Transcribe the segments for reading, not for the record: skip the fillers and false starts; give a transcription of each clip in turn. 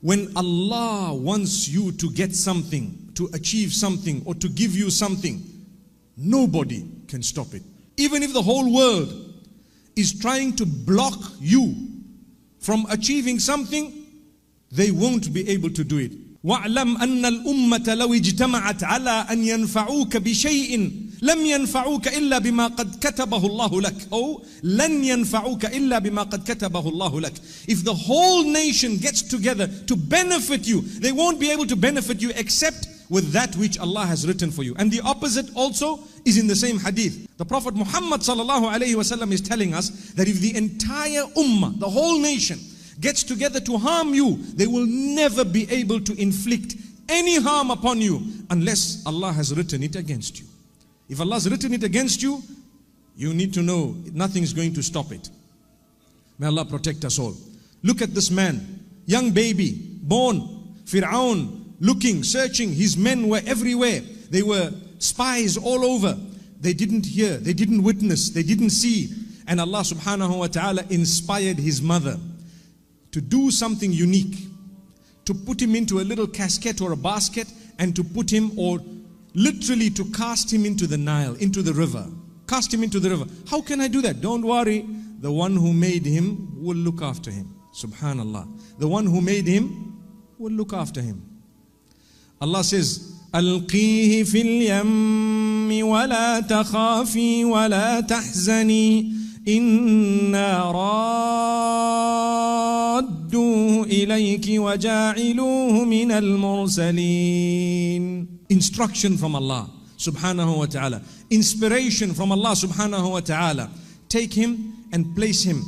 When Allah wants you to get something, to achieve something, or to give you something, nobody can stop it. Even if the whole world is trying to block you from achieving something, they won't be able to do it. وَاعْلَمْ أَنَّ الْأُمَّةَ لَوْ اجْتَمَعَتْ عَلَىٰ أَنْ يَنْفَعُوكَ بِشَيْءٍ لَمْ يَنْفَعُوكَ إِلَّا بِمَا قَدْ كَتَبَهُ اللَّهُ لَكَ. Or لَنْ يَنْفَعُوكَ إِلَّا بِمَا قَدْ كَتَبَهُ اللَّهُ لَكَ. If the whole nation gets together to benefit you, they won't be able to benefit you except with that which Allah has written for you. And the opposite also is in the same hadith. The Prophet Muhammad sallallahu alaihi wasallam is telling us that if the entire ummah, the whole nation, gets together to harm you, they will never be able to inflict any harm upon you unless Allah has written it against you. If Allah has written it against you, you need to know nothing is going to stop it. May Allah protect us all. Look at this man, young baby, born, Fir'aun, looking, searching. His men were everywhere. They were spies all over. They didn't hear, they didn't witness, they didn't see. And Allah subhanahu wa ta'ala inspired his mother to do something unique, to put him into a little casket or a basket, and to put him, or literally to cast him into the Nile, into the river. Cast him into the river. How can I do that? Don't worry. The one who made him will look after him. Subhanallah. The one who made him will look after him. Allah says, أَلْقِيهِ فِي الْيَمِّ وَلَا تَخَافِي وَلَا تَحْزَنِي إِنَّا رَادُّوهُ إِلَيْكِ وَجَاعِلُوهُ مِنَ الْمُرْسَلِينَ. Instruction from Allah subhanahu wa ta'ala. Inspiration from Allah subhanahu wa ta'ala. Take him and place him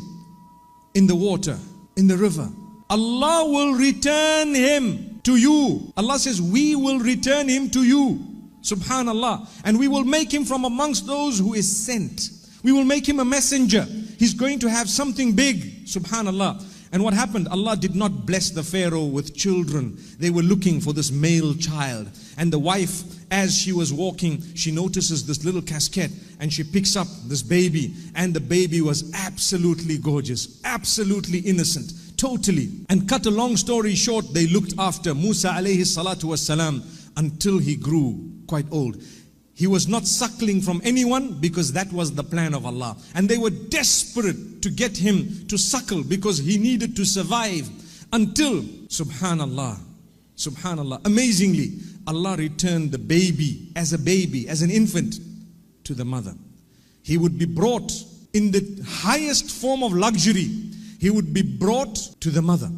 in the water, in the river. Allah will return him to you. Allah says, we will return him to you. Subhanallah. And we will make him from amongst those who is sent. We will make him a messenger. He's going to have something big. Subhanallah. And what happened? Allah did not bless the Pharaoh with children. They were looking for this male child. And the wife, as she was walking, she notices this little casket and she picks up this baby. And the baby was absolutely gorgeous, absolutely innocent, totally. And cut a long story short, they looked after Musa alayhi salatu wassalam until he grew quite old. He was not suckling from anyone because that was the plan of Allah. And they were desperate to get him to suckle because he needed to survive until, subhanallah, amazingly, Allah returned the baby, as an infant, to the mother. He would be brought in the highest form of luxury. He would be brought to the mother.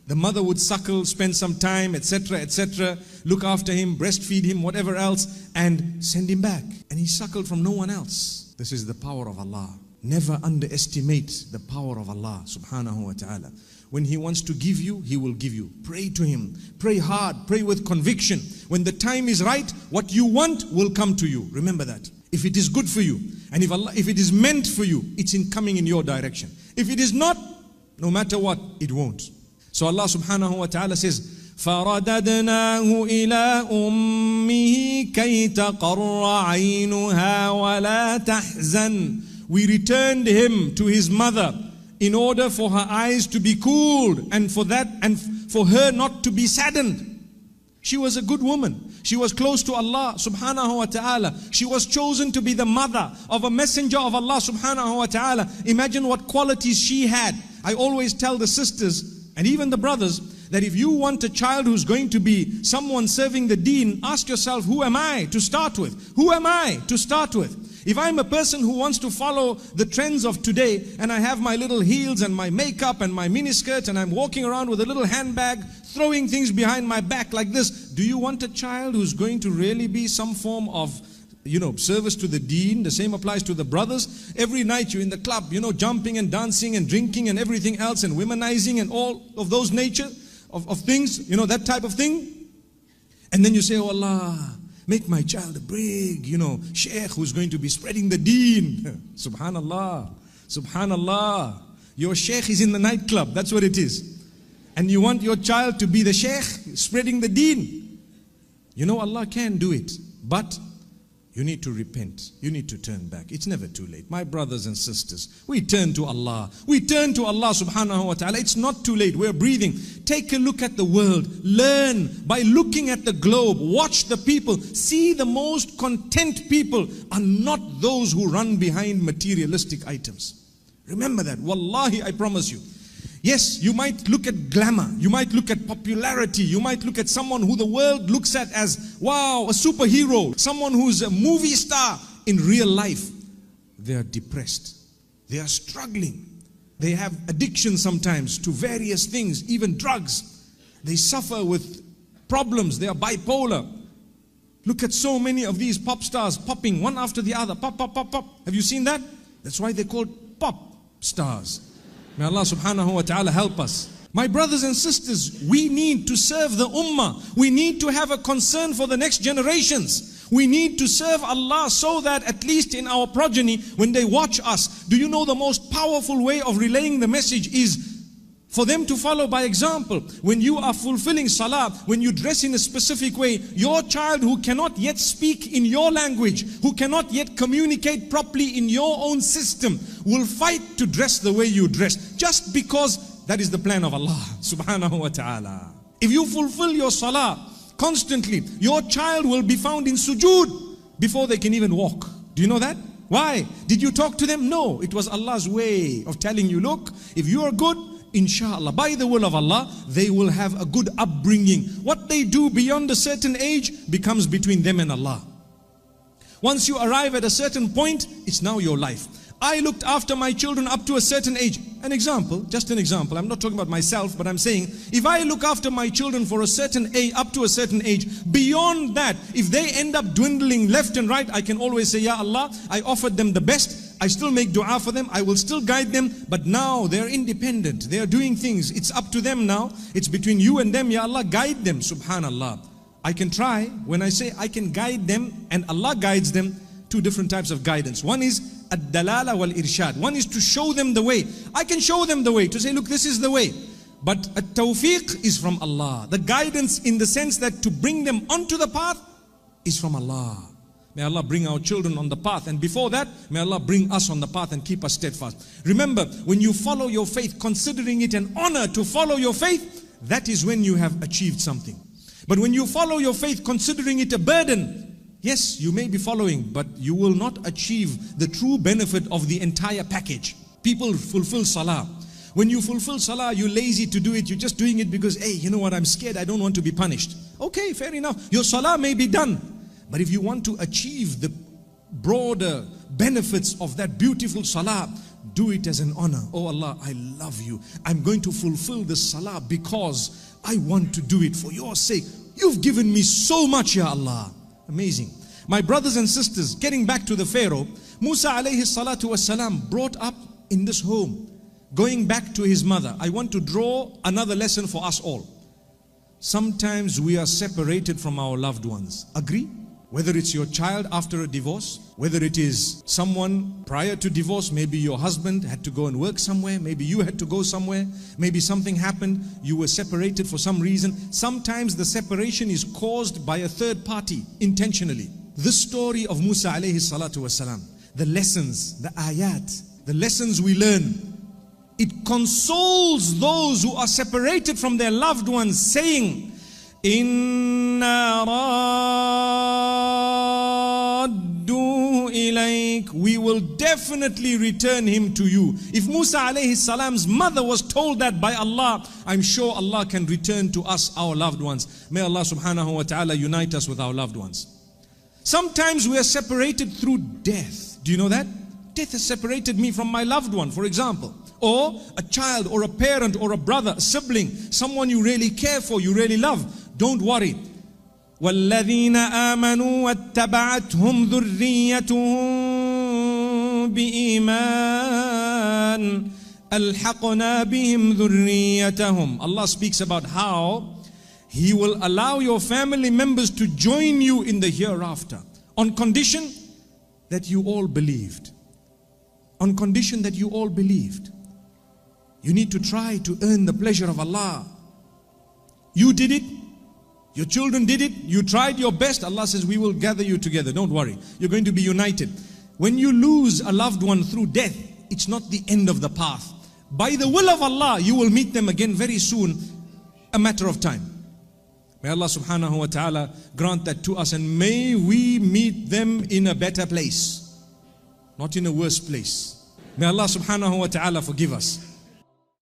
The mother would suckle, spend some time, etc., etc., look after him, breastfeed him, whatever else, and send him back. And he suckled from no one else. This is the power of Allah. Never underestimate the power of Allah subhanahu wa ta'ala. When He wants to give you, He will give you. Pray to Him. Pray hard. Pray with conviction. When the time is right, what you want will come to you. Remember that. If it is good for you, and if it is meant for you, it's coming in your direction. If it is not, no matter what, it won't. So Allah subhanahu wa ta'ala says, فَرَدَدْنَاهُ إِلَىٰ أُمِّهِ كَيْ تَقَرَّ عَيْنُهَا وَلَا تَحْزَنْ. We returned him to his mother in order for her eyes to be cooled and for her not to be saddened. She was a good woman. She was close to Allah subhanahu wa ta'ala. She was chosen to be the mother of a messenger of Allah subhanahu wa ta'ala. Imagine what qualities she had. I always tell the sisters and even the brothers that if you want a child who's going to be someone serving the deen, ask yourself, who am I to start with? Who am I to start with? If I'm a person who wants to follow the trends of today and I have my little heels and my makeup and my miniskirt and I'm walking around with a little handbag, throwing things behind my back like this, do you want a child who's going to really be some form of, service to the deen? The same applies to the brothers. Every night you're in the club, jumping and dancing and drinking and everything else and womanizing and all of those nature of things, that type of thing. And then you say, oh Allah, make my child a big, sheikh who's going to be spreading the deen. Subhanallah, subhanallah. Your sheikh is in the nightclub, that's what it is. And you want your child to be the sheikh spreading the deen. Allah can do it, but You need to repent. You need to turn back. It's never too late. My brothers and sisters, we turn to Allah. We turn to Allah subhanahu wa ta'ala. It's not too late. We're breathing. Take a look at the world. Learn by looking at the globe. Watch the people. See, the most content people are not those who run behind materialistic items. Remember that. Wallahi, I promise you. Yes, you might look at glamour, you might look at popularity, you might look at someone who the world looks at as, wow, a superhero, someone who's a movie star. In real life, they are depressed, they are struggling, they have addiction sometimes to various things, even drugs. They suffer with problems, they are bipolar. Look at so many of these pop stars popping one after the other, pop, pop, pop, pop. Have you seen that? That's why they're called pop stars. May Allah subhanahu wa ta'ala help us. My brothers and sisters, we need to serve the ummah. We need to have a concern for the next generations. We need to serve Allah so that at least in our progeny, when they watch us, do you know the most powerful way of relaying the message is for them to follow by example. When you are fulfilling salah, when you dress in a specific way, your child who cannot yet speak in your language, who cannot yet communicate properly in your own system, will fight to dress the way you dress, just because that is the plan of Allah subhanahu wa ta'ala. If you fulfill your salah constantly, your child will be found in sujood before they can even walk. Do you know that? Why? Did you talk to them? No, it was Allah's way of telling you, look, if you are good, inshallah, by the will of Allah, they will have a good upbringing. What they do beyond a certain age becomes between them and Allah. Once you arrive at a certain point, it's now your life. I looked after my children up to a certain age. An example, just an example. I'm not talking about myself, but I'm saying, if I look after my children for a certain age, up to a certain age, beyond that, if they end up dwindling left and right, I can always say, Ya Allah, I offered them the best. I still make dua for them. I will still guide them. But now they're independent. They are doing things. It's up to them now. It's between you and them. Ya Allah, guide them. Subhanallah. I can try. When I say I can guide them and Allah guides them, two different types of guidance. One is ad-dalala wal-irshad. One is to show them the way. I can show them the way, to say, look, this is the way. But at-tawfiq is from Allah. The guidance in the sense that to bring them onto the path is from Allah. May Allah bring our children on the path. And before that, may Allah bring us on the path and keep us steadfast. Remember, when you follow your faith, considering it an honor to follow your faith, that is when you have achieved something. But when you follow your faith, considering it a burden, yes, you may be following, but you will not achieve the true benefit of the entire package. People fulfill salah. When you fulfill salah, you're lazy to do it. You're just doing it because, hey, you know what, I'm scared. I don't want to be punished. Okay, fair enough. Your salah may be done. But if you want to achieve the broader benefits of that beautiful salah, do it as an honor. Oh Allah, I love you. I'm going to fulfill this salah because I want to do it for your sake. You've given me so much, Ya Allah. Amazing. My brothers and sisters, getting back to the Pharaoh, Musa alayhi salatu wasalam brought up in this home, going back to his mother. I want to draw another lesson for us all. Sometimes we are separated from our loved ones. Agree? Whether it's your child after a divorce, whether it is someone prior to divorce, maybe your husband had to go and work somewhere, maybe you had to go somewhere, maybe something happened, you were separated for some reason. Sometimes the separation is caused by a third party, intentionally. This story of Musa alayhi salatu wasalam, the lessons, the ayat, the lessons we learn, it consoles those who are separated from their loved ones, saying, Inna raddu ilayk, we will definitely return him to you. If Musa alayhi salam's mother was told that by Allah, I'm sure Allah can return to us our loved ones. May Allah subhanahu wa ta'ala unite us with our loved ones. Sometimes we are separated through death. Do you know that? Death has separated me from my loved one, for example. Or a child, or a parent, or a brother, a sibling, someone you really care for, you really love. Don't worry. وَالَّذِينَ آمَنُوا وَاتَّبَعَتْهُمْ ذُرِّيَّتُهُم بِإِيمَانٍ أَلْحَقْنَا بِهِمْ ذُرِّيَّتَهُمْ. Allah speaks about how He will allow your family members to join you in the hereafter, on condition that you all believed. On condition that you all believed. You need to try to earn the pleasure of Allah. You did it, Your children did it, you tried your best. Allah says, we will gather you together. Don't worry. You're going to be united. When you lose a loved one through death, it's not the end of the path. By the will of Allah, you will meet them again very soon, a matter of time. May Allah subhanahu wa ta'ala grant that to us, and may we meet them in a better place, not in a worse place. May Allah subhanahu wa ta'ala forgive us.